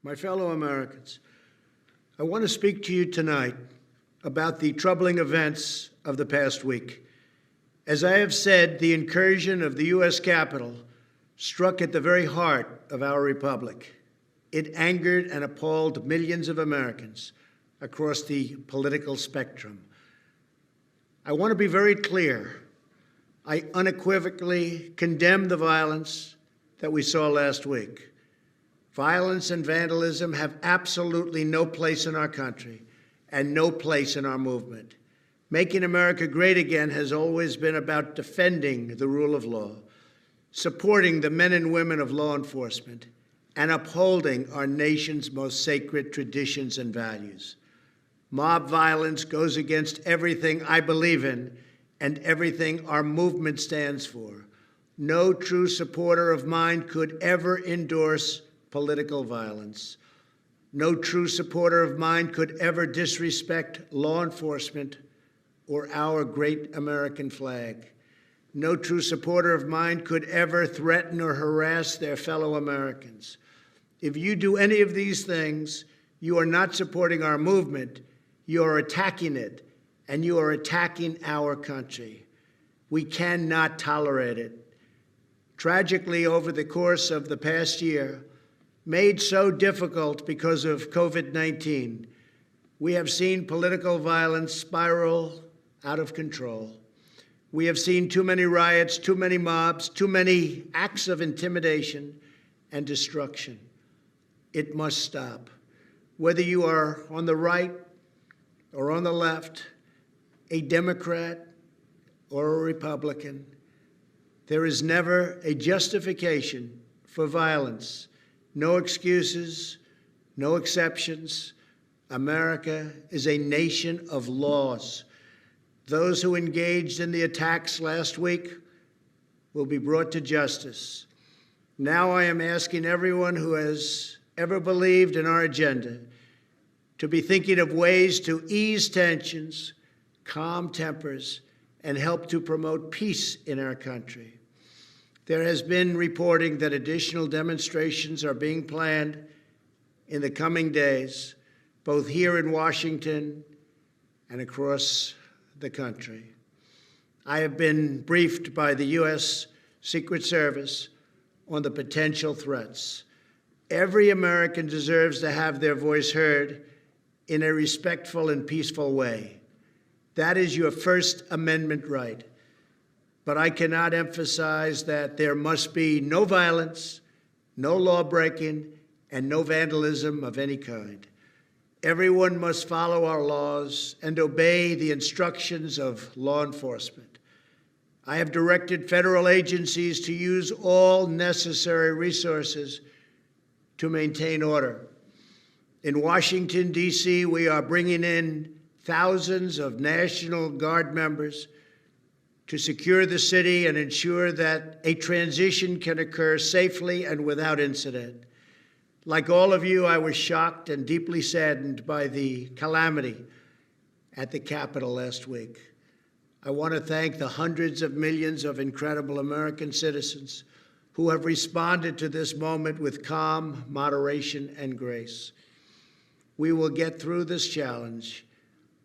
My fellow Americans, I want to speak to you tonight about the troubling events of the past week. As I have said, the incursion of the U.S. Capitol struck at the very heart of our republic. It angered and appalled millions of Americans across the political spectrum. I want to be very clear. I unequivocally condemn the violence that we saw last week. Violence and vandalism have absolutely no place in our country and no place in our movement. Making America great again has always been about defending the rule of law, supporting the men and women of law enforcement, and upholding our nation's most sacred traditions and values. Mob violence goes against everything I believe in and everything our movement stands for. No true supporter of mine could ever endorse political violence. No true supporter of mine could ever disrespect law enforcement or our great American flag. No true supporter of mine could ever threaten or harass their fellow Americans. If you do any of these things, you are not supporting our movement, you are attacking it, and you are attacking our country. We cannot tolerate it. Tragically, over the course of the past year, made so difficult because of COVID-19, we have seen political violence spiral out of control. We have seen too many riots, too many mobs, too many acts of intimidation and destruction. It must stop. Whether you are on the right or on the left, a Democrat or a Republican, there is never a justification for violence. No excuses, no exceptions. America is a nation of laws. Those who engaged in the attacks last week will be brought to justice. Now I am asking everyone who has ever believed in our agenda to be thinking of ways to ease tensions, calm tempers, and help to promote peace in our country. There has been reporting that additional demonstrations are being planned in the coming days, both here in Washington and across the country. I have been briefed by the U.S. Secret Service on the potential threats. Every American deserves to have their voice heard in a respectful and peaceful way. That is your First Amendment right. But I cannot emphasize that there must be no violence, no law-breaking, and no vandalism of any kind. Everyone must follow our laws and obey the instructions of law enforcement. I have directed federal agencies to use all necessary resources to maintain order. In Washington, D.C., we are bringing in thousands of National Guard members to secure the city and ensure that a transition can occur safely and without incident. Like all of you, I was shocked and deeply saddened by the calamity at the Capitol last week. I want to thank the hundreds of millions of incredible American citizens who have responded to this moment with calm, moderation, and grace. We will get through this challenge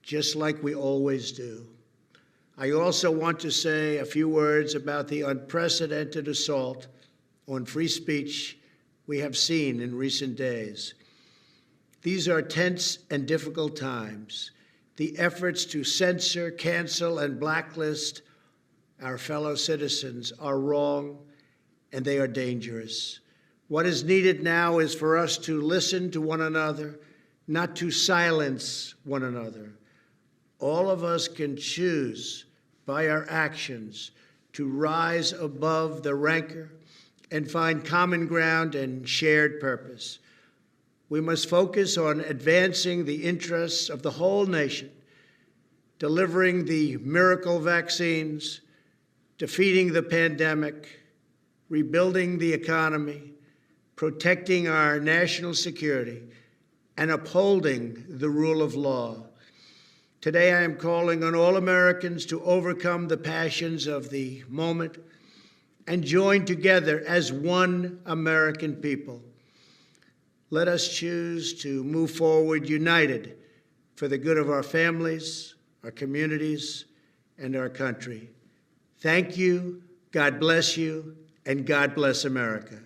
just like we always do. I also want to say a few words about the unprecedented assault on free speech we have seen in recent days. These are tense and difficult times. The efforts to censor, cancel, and blacklist our fellow citizens are wrong, and they are dangerous. What is needed now is for us to listen to one another, not to silence one another. All of us can choose by our actions to rise above the rancor and find common ground and shared purpose. We must focus on advancing the interests of the whole nation, delivering the miracle vaccines, defeating the pandemic, rebuilding the economy, protecting our national security, and upholding the rule of law. Today, I am calling on all Americans to overcome the passions of the moment and join together as one American people. let us choose to move forward united for the good of our families, our communities, and our country. Thank you, God bless you, and God bless America.